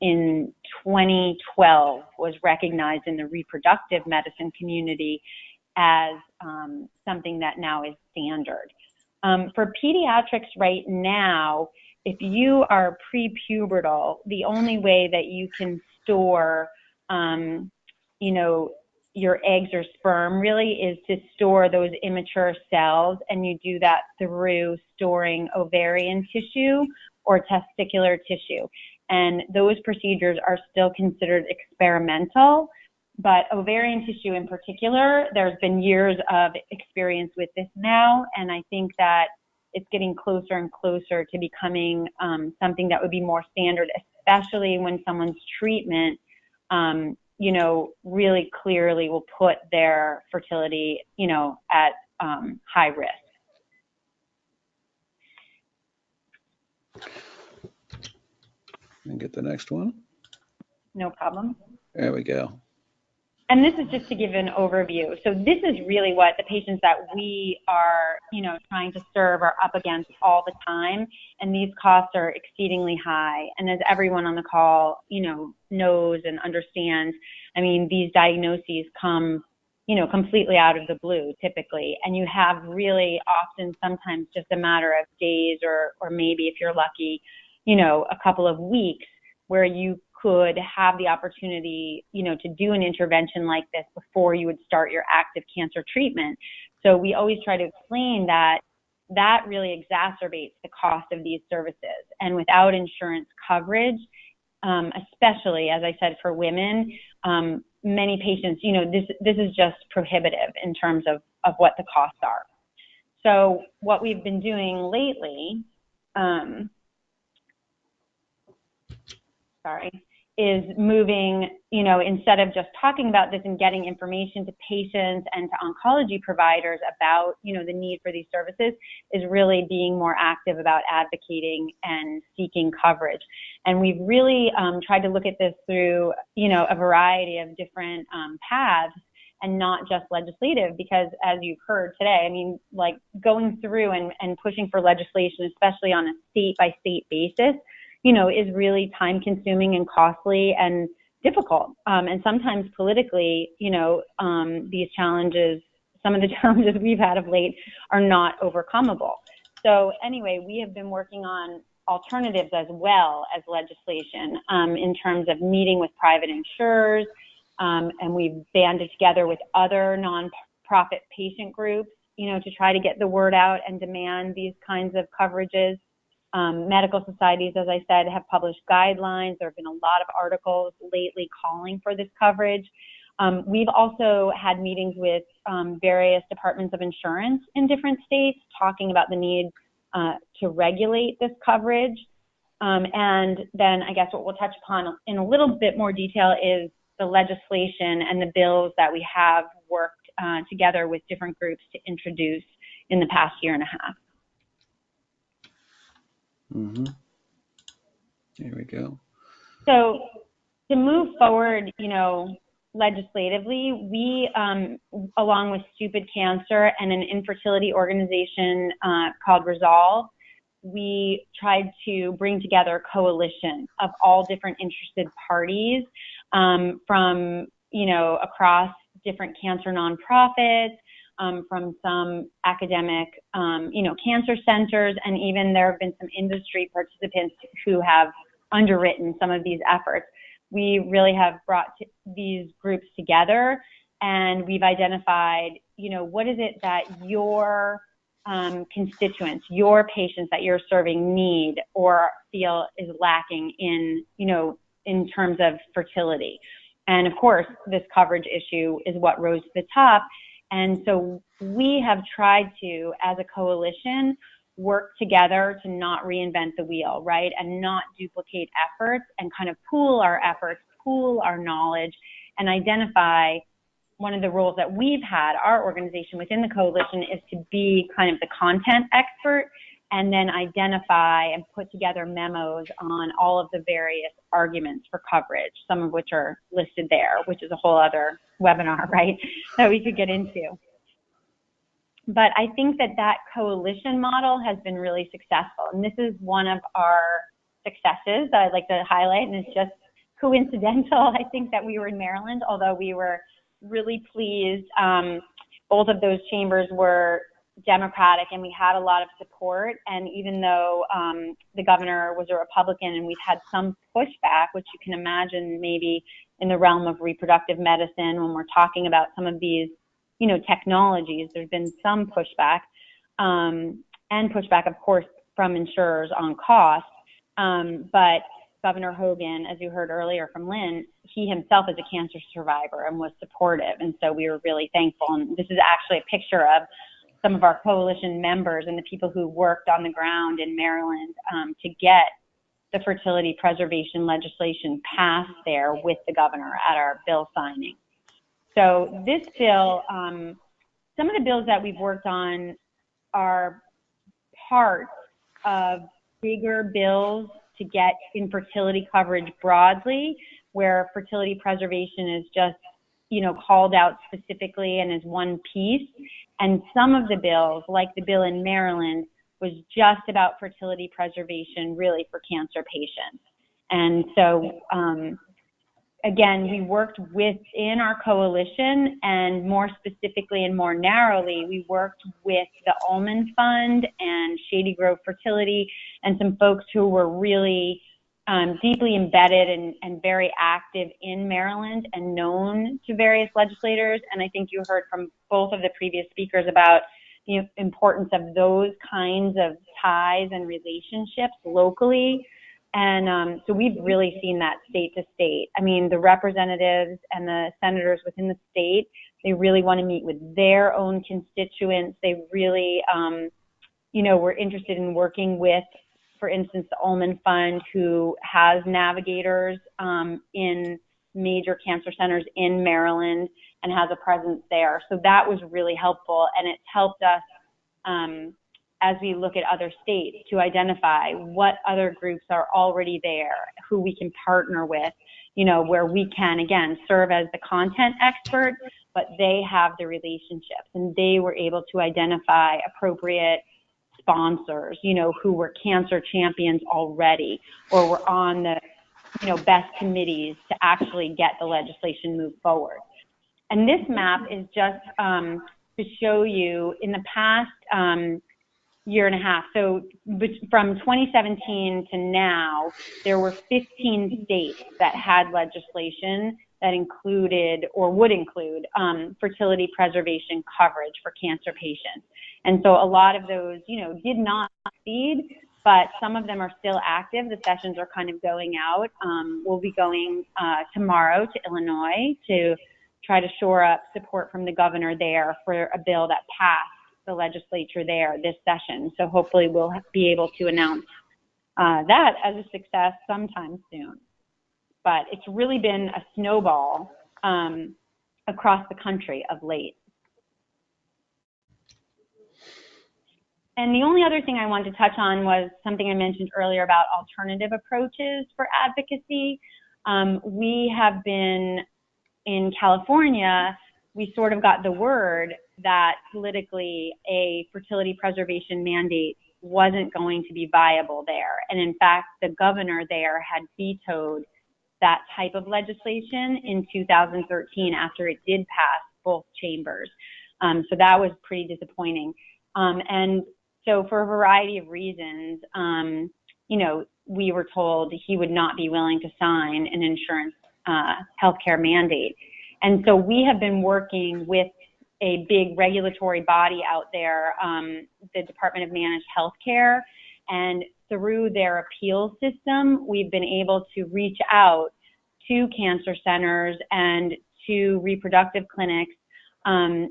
in 2012 was recognized in the reproductive medicine community as something that now is standard. For pediatrics right now, if you are pre-pubertal, the only way that you can store, your eggs or sperm really is to store those immature cells, and you do that through storing ovarian tissue or testicular tissue. And those procedures are still considered experimental, but ovarian tissue in particular, there's been years of experience with this now, and I think that it's getting closer and closer to becoming something that would be more standard, especially when someone's treatment really clearly will put their fertility, at high risk. And get the next one. No problem. There we go. And this is just to give an overview. So this is really what the patients that we are, trying to serve are up against all the time. And these costs are exceedingly high. And as everyone on the call, knows and understands, I mean, these diagnoses come, completely out of the blue typically. And you have really often sometimes just a matter of days or maybe if you're lucky, a couple of weeks where you could have the opportunity, to do an intervention like this before you would start your active cancer treatment. So we always try to explain that really exacerbates the cost of these services. And without insurance coverage, especially, as I said, for women. Many patients, this is just prohibitive in terms of what the costs are. So what we've been doing lately, is moving, instead of just talking about this and getting information to patients and to oncology providers about, the need for these services, is really being more active about advocating and seeking coverage. And we've really tried to look at this through, a variety of different paths and not just legislative, because as you've heard today, I mean, like going through and pushing for legislation, especially on a state-by-state basis, is really time-consuming and costly and difficult. And sometimes politically, these challenges, some of the challenges we've had of late, are not overcomeable. So anyway, we have been working on alternatives as well as legislation in terms of meeting with private insurers, and we've banded together with other nonprofit patient groups, to try to get the word out and demand these kinds of coverages. Medical societies, as I said, have published guidelines. There have been a lot of articles lately calling for this coverage. We've also had meetings with various departments of insurance in different states talking about the need to regulate this coverage. And then I guess what we'll touch upon in a little bit more detail is the legislation and the bills that we have worked together with different groups to introduce in the past year and a half. Mm-hmm. There we go. So to move forward, legislatively, we, along with Stupid Cancer and an infertility organization called Resolve, we tried to bring together a coalition of all different interested parties from, across different cancer nonprofits, from some academic, cancer centers, and even there have been some industry participants who have underwritten some of these efforts. We really have brought these groups together, and we've identified, what is it that your constituents, your patients that you're serving need or feel is lacking in, in terms of fertility. And of course, this coverage issue is what rose to the top. And so we have tried to, as a coalition, work together to not reinvent the wheel, right? And not duplicate efforts, and kind of pool our efforts, pool our knowledge, and identify. One of the roles that we've had, our organization within the coalition, is to be kind of the content expert and then identify and put together memos on all of the various arguments for coverage, some of which are listed there, which is a whole other webinar, right, that we could get into. But I think that coalition model has been really successful. And this is one of our successes that I'd like to highlight, and it's just coincidental, I think, that we were in Maryland, although we were really pleased. Both of those chambers were Democratic, and we had a lot of support. And even though the governor was a Republican, and we've had some pushback, which you can imagine maybe in the realm of reproductive medicine when we're talking about some of these, technologies, there's been some pushback, and pushback, of course, from insurers on cost. But Governor Hogan, as you heard earlier from Lynn, he himself is a cancer survivor and was supportive. And so we were really thankful. And this is actually a picture of some of our coalition members and the people who worked on the ground in Maryland to get the fertility preservation legislation passed there with the governor at our bill signing. So this bill, some of the bills that we've worked on are parts of bigger bills to get infertility coverage broadly, where fertility preservation is just, called out specifically and is one piece. And some of the bills, like the bill in Maryland, was just about fertility preservation really for cancer patients. And so, again, we worked within our coalition, and more specifically and more narrowly, we worked with the Ullman Fund and Shady Grove Fertility and some folks who were really deeply embedded and very active in Maryland and known to various legislators. And I think you heard from both of the previous speakers about the importance of those kinds of ties and relationships locally. And so we've really seen that state to state. I mean, the representatives and the senators within the state, they really want to meet with their own constituents. They really, were interested in working with, for instance, the Ullman Fund, who has navigators in major cancer centers in Maryland and has a presence there. So that was really helpful, and it's helped us as we look at other states to identify what other groups are already there, who we can partner with, where we can, again, serve as the content expert, but they have the relationships, and they were able to identify appropriate sponsors, who were cancer champions already, or were on the, best committees to actually get the legislation moved forward. And this map is just to show you in the past year and a half. So from 2017 to now, there were 15 states that had legislation that included or would include fertility preservation coverage for cancer patients. And so a lot of those, did not succeed, but some of them are still active. The sessions are kind of going out. We'll be going tomorrow to Illinois to try to shore up support from the governor there for a bill that passed the legislature there this session. So hopefully we'll be able to announce that as a success sometime soon. But it's really been a snowball across the country of late. And the only other thing I wanted to touch on was something I mentioned earlier about alternative approaches for advocacy. We have been in California, we sort of got the word that politically a fertility preservation mandate wasn't going to be viable there. And in fact, the governor there had vetoed that type of legislation in 2013 after it did pass both chambers. So that was pretty disappointing. And so for a variety of reasons, we were told he would not be willing to sign an insurance healthcare mandate. And so we have been working with a big regulatory body out there, the Department of Managed Healthcare, and through their appeals system, we've been able to reach out to cancer centers and to reproductive clinics and,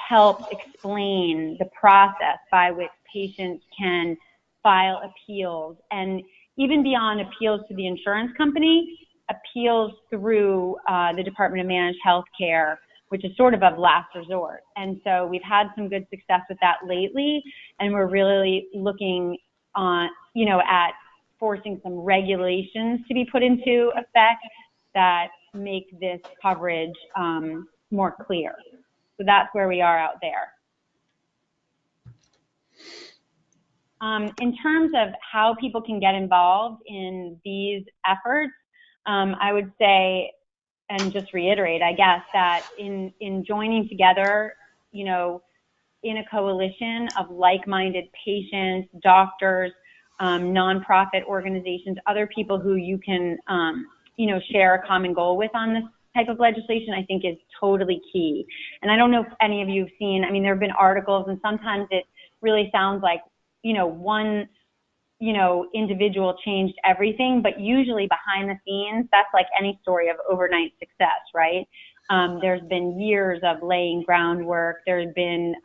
help explain the process by which patients can file appeals, and even beyond appeals to the insurance company, appeals through the Department of Managed Healthcare, which is sort of last resort. And so we've had some good success with that lately, and we're really looking on, at forcing some regulations to be put into effect that make this coverage more clear. So that's where we are out there. In terms of how people can get involved in these efforts, I would say, and just reiterate, I guess, that in joining together, in a coalition of like-minded patients, doctors, nonprofit organizations, other people who you can, share a common goal with on this type of legislation, I think is totally key. And I don't know if any of you have seen, there have been articles, and sometimes it really sounds like, one, individual changed everything, but usually behind the scenes, that's like any story of overnight success, right? There's been years of laying groundwork. There's been,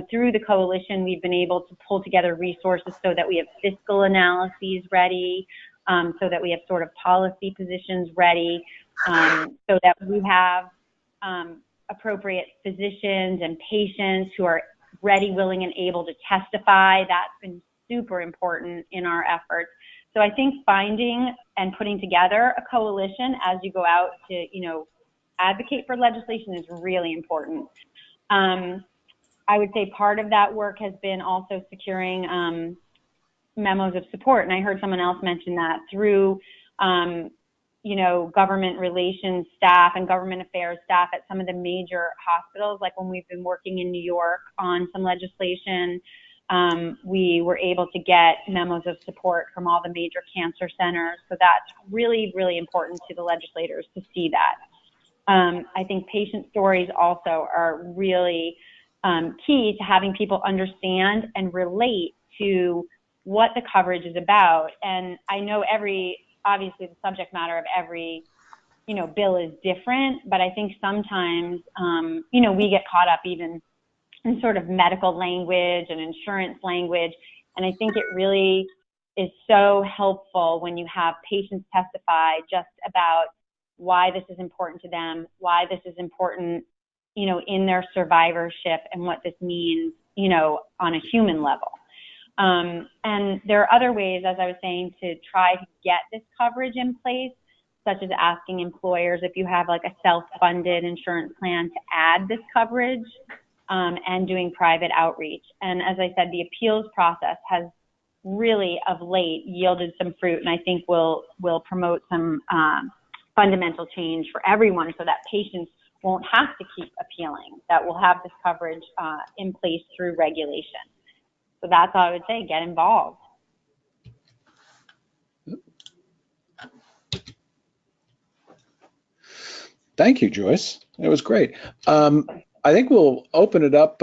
through the coalition, we've been able to pull together resources so that we have fiscal analyses ready, so that we have sort of policy positions ready, so that we have appropriate physicians and patients who are ready, willing, and able to testify. That's been super important in our efforts. So I think finding and putting together a coalition as you go out to, advocate for legislation is really important. I would say part of that work has been also securing memos of support. And I heard someone else mention that through, government relations staff and government affairs staff at some of the major hospitals. Like when we've been working in New York on some legislation, we were able to get memos of support from all the major cancer centers. So that's really, really important to the legislators to see that. I think patient stories also are really key to having people understand and relate to, what the coverage is about. And I know obviously the subject matter of every, bill is different, but I think sometimes, we get caught up even in sort of medical language and insurance language. And I think it really is so helpful when you have patients testify just about why this is important to them, why this is important, in their survivorship and what this means, on a human level. And there are other ways, as I was saying, to try to get this coverage in place, such as asking employers if you have like a self-funded insurance plan to add this coverage, and doing private outreach. And as I said, the appeals process has really of late yielded some fruit, and I think will promote some fundamental change for everyone so that patients won't have to keep appealing, that we'll have this coverage in place through regulation. So that's all I would say, get involved. Thank you, Joyce. It was great. I think we'll open it up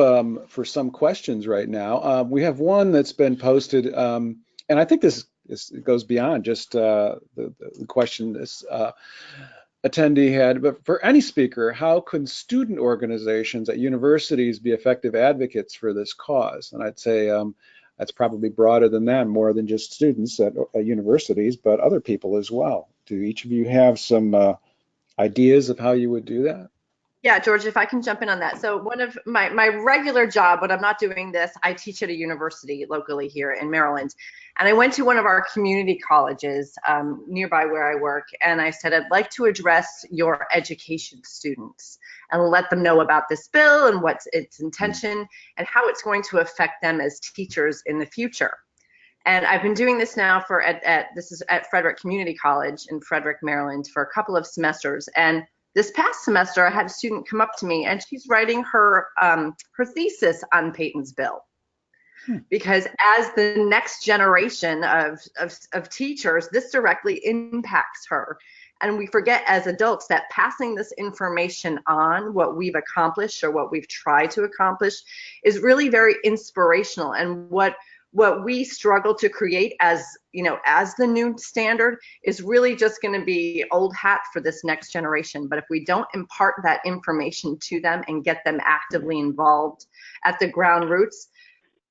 for some questions right now. We have one that's been posted, and I think this goes beyond just the question this attendee had, but for any speaker, how can student organizations at universities be effective advocates for this cause? And I'd say that's probably broader than that, more than just students at universities, but other people as well. Do each of you have some ideas of how you would do that? Yeah, George, if I can jump in on that. So one of my regular job, when I'm not doing this, I teach at a university locally here in Maryland. And I went to one of our community colleges nearby where I work, and I said, I'd like to address your education students and let them know about this bill and what's its intention and how it's going to affect them as teachers in the future. And I've been doing this now this is at Frederick Community College in Frederick, Maryland, for a couple of semesters. And this past semester, I had a student come up to me, and she's writing her thesis on Peyton's bill. Because as the next generation of teachers, this directly impacts her. And we forget as adults that passing this information on, what we've accomplished or what we've tried to accomplish, is really very inspirational. And what we struggle to create as the new standard is really just going to be old hat for this next generation. But if we don't impart that information to them and get them actively involved at the ground roots,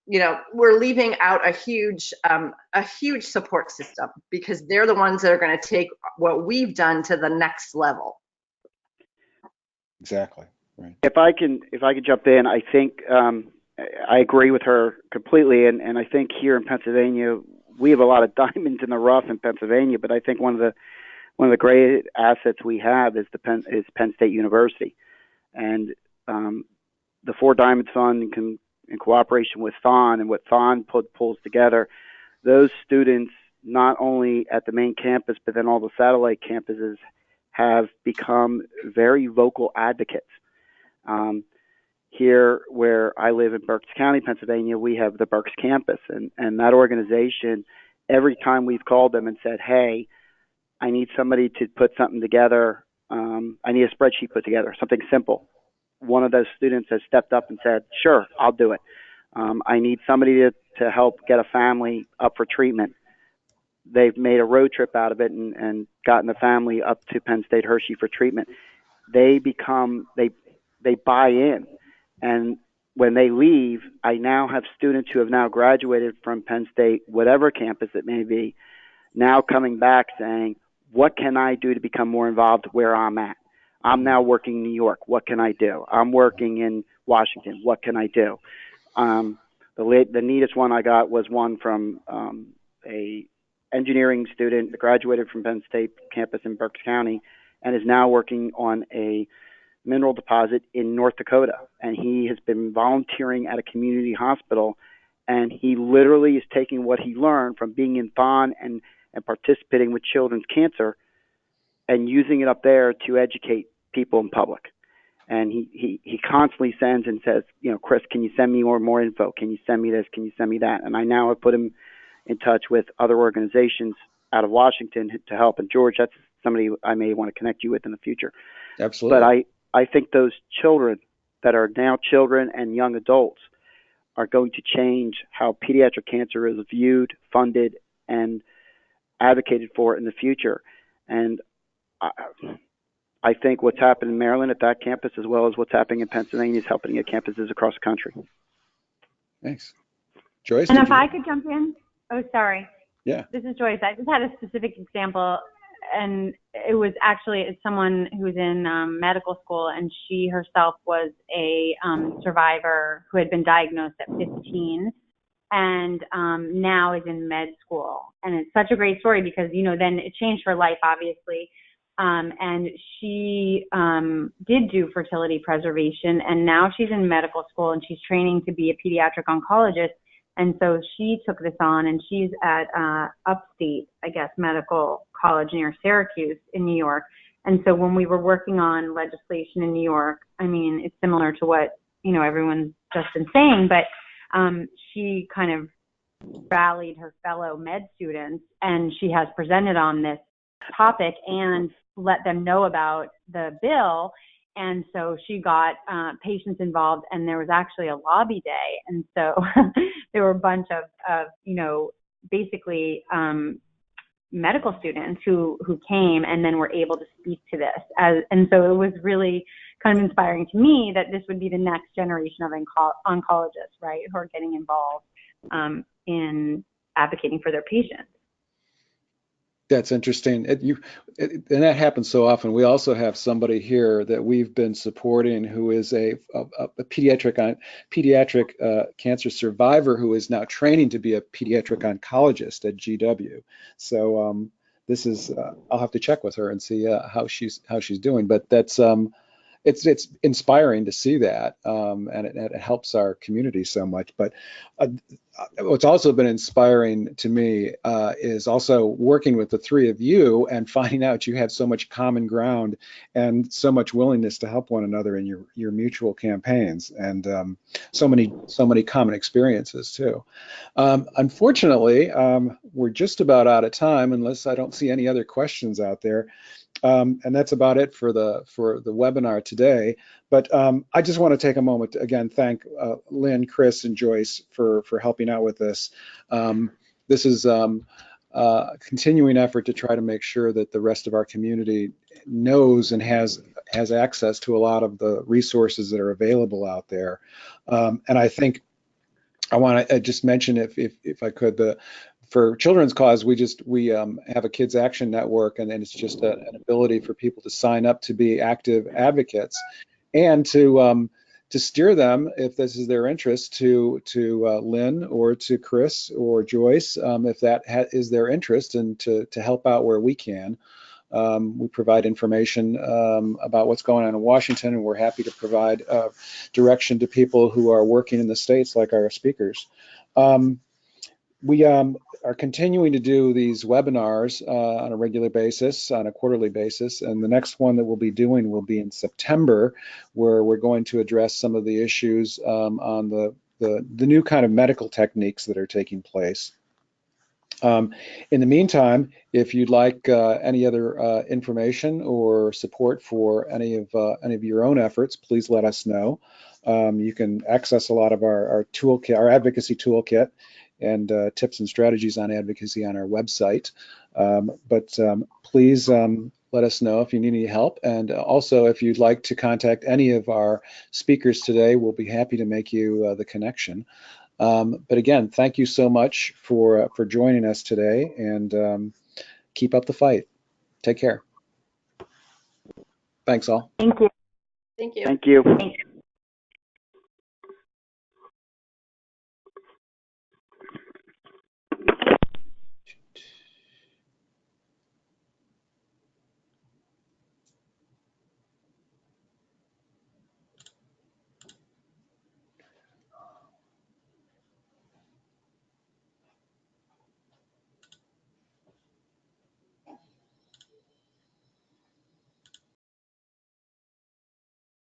we're leaving out a huge support system, because they're the ones that are going to take what we've done to the next level. Exactly. Right. If I can jump in, I think I agree with her completely, and I think here in Pennsylvania we have a lot of diamonds in the rough in Pennsylvania. But I think one of the great assets we have is Penn State University, and the Four Diamonds Fund in cooperation with Thon, and what Thon pulls together, those students not only at the main campus but then all the satellite campuses have become very vocal advocates. Here where I live in Berks County, Pennsylvania, we have the Berks campus, and that organization, every time we've called them and said, hey, I need somebody to put something together, I need a spreadsheet put together, something simple. One of those students has stepped up and said, sure, I'll do it. I need somebody to help get a family up for treatment. They've made a road trip out of it and gotten the family up to Penn State Hershey for treatment. They buy in. And when they leave, I now have students who have now graduated from Penn State, whatever campus it may be, now coming back saying, what can I do to become more involved where I'm at? I'm now working in New York. What can I do? I'm working in Washington. What can I do? The neatest one I got was one from a engineering student that graduated from Penn State campus in Berks County and is now working on a mineral deposit in North Dakota. And he has been volunteering at a community hospital, and he literally is taking what he learned from being in Thon and participating with children's cancer and using it up there to educate people in public. And he constantly sends and says, Chris, can you send me more info? Can you send me this? Can you send me that? And I now have put him in touch with other organizations out of Washington to help. And George, that's somebody I may want to connect you with in the future. Absolutely. But I think those children that are now children and young adults are going to change how pediatric cancer is viewed, funded, and advocated for in the future. And I think what's happened in Maryland at that campus, as well as what's happening in Pennsylvania, is helping at campuses across the country. Thanks. Joyce? And if I could jump in? Oh, sorry. Yeah. This is Joyce. I just had a specific example, and it was actually someone who was in medical school, and she herself was a survivor who had been diagnosed at 15 and now is in med school. And it's such a great story because, you know, then it changed her life, obviously. And she did do fertility preservation, and now she's in medical school and she's training to be a pediatric oncologist. And so she took this on, and she's at Upstate, I guess, Medical College near Syracuse in New York. And so when we were working on legislation in New York, I mean, it's similar to what, you know, everyone's just been saying, but she kind of rallied her fellow med students, and she has presented on this topic and let them know about the bill. And so she got patients involved, and there was actually a lobby day. And so there were a bunch of you know, basically medical students who came and then were able to speak to this. And so it was really kind of inspiring to me that this would be the next generation of oncologists, right, who are getting involved in advocating for their patients. That's interesting. And that happens so often. We also have somebody here that we've been supporting who is a pediatric cancer survivor who is now training to be a pediatric oncologist at GW. So this is I'll have to check with her and see how she's doing. But that's it's inspiring to see that, and it helps our community so much. But what's also been inspiring to me is also working with the three of you and finding out you have so much common ground and so much willingness to help one another in your mutual campaigns, and so many common experiences too. Unfortunately, we're just about out of time, unless I don't see any other questions out there. And that's about it for the webinar today. But I just want to take a moment to again thank Lynn, Chris, and Joyce for helping out with this. This is a continuing effort to try to make sure that the rest of our community knows and has access to a lot of the resources that are available out there. And I think I want to just mention, if I could, for Children's Cause, we have a Kids Action Network, and it's just an ability for people to sign up to be active advocates and to steer them, if this is their interest, to Lynn or to Chris or Joyce, if that is their interest, and to help out where we can. We provide information about what's going on in Washington, and we're happy to provide direction to people who are working in the states, like our speakers. We are continuing to do these webinars on a regular basis, on a quarterly basis, and the next one that we'll be doing will be in September, where we're going to address some of the issues on the new kind of medical techniques that are taking place. In the meantime, if you'd like any other information or support for any of your own efforts, please let us know. You can access a lot of our toolkit, our advocacy toolkit, and tips and strategies on advocacy on our website. But please let us know if you need any help. And also, if you'd like to contact any of our speakers today, we'll be happy to make you the connection. But again, thank you so much for joining us today, and keep up the fight. Take care. Thanks all. Thank you. Thank you. Thank you. Thanks.